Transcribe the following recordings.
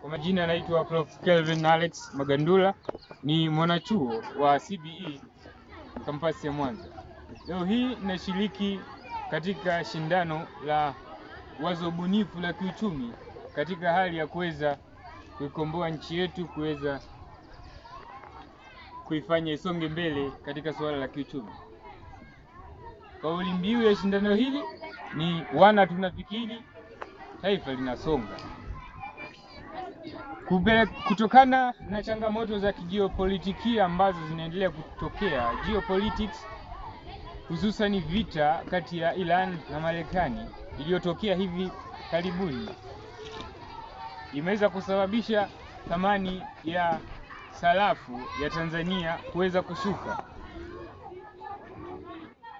Kwa majina anaitwa Prof. Kelvin Alex Magandula, ni mwanachuo wa CBE kampasi ya Mwanza. Leo hii nashiriki katika shindano la wazo bunifu la kiuchumi katika hali ya kuweza kuikomboa nchi yetu, kuweza kuifanya isonge mbele katika suala la kiuchumi. Kauli mbiu ya shindano hili ni wana tunafikiri, taifa linasonga. Kutokana na changamoto za kijiopolitiki ambazo zinaendelea kutokea, geopolitics, hususan vita kati ya Iran na Marekani iliyotokea hivi karibuni, imeweza kusababisha thamani ya sarafu ya Tanzania kuweza kushuka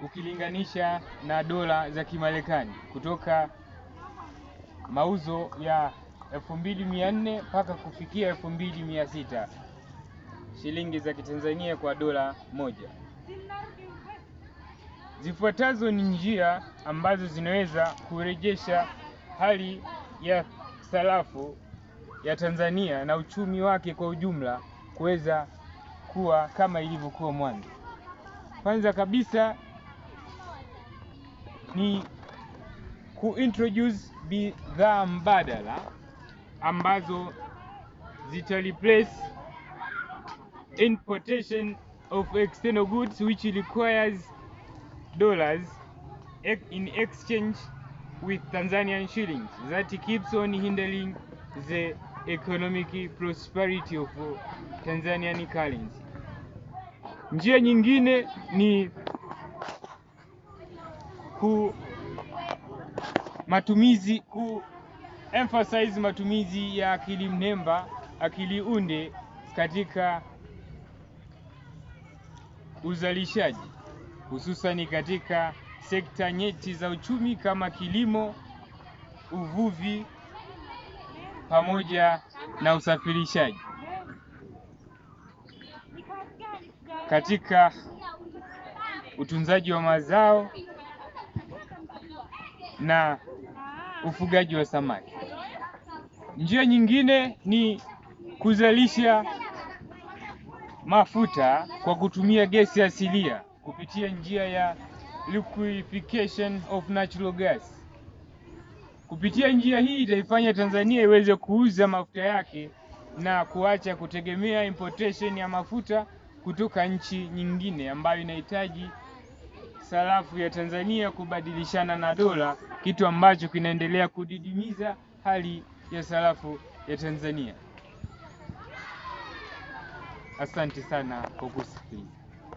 ukilinganisha na dola za Kimarekani, kutoka mauzo ya 2400 mpaka kufikia 2600 shilingi za Kitanzania kwa dola moja. Zifuatazo ni njia ambazo zinaweza kurejesha hali ya sarafu ya Tanzania na uchumi wake kwa ujumla kuweza kuwa kama ilivyokuwa mwanzo. Kwanza kabisa ni kuintroduce bidhaa mbadala ambazo zita replace importation of external goods which requires dollars in exchange with Tanzanian shillings, that keeps on hindering the economic prosperity of Tanzanian currency. Njia nyingine ni emphasize matumizi ya akili mnemba, akili unde katika uzalishaji, hususani katika sekta nyeti za uchumi kama kilimo, uvuvi pamoja na usafirishaji. Katika utunzaji wa mazao na ufugaji wa samaki. Njia nyingine ni kuzalisha mafuta kwa kutumia gesi asilia kupitia njia ya liquefaction of natural gas. Kupitia njia hii itaifanya Tanzania iweze kuuza mafuta yake na kuacha kutegemea importation ya mafuta kutoka nchi nyingine ambayo inahitaji sarafu ya Tanzania kubadilishana na dola, kitu ambacho kinaendelea kudidimiza hali ya sarafu ya Tanzania. Asante sana kwa kusikiliza.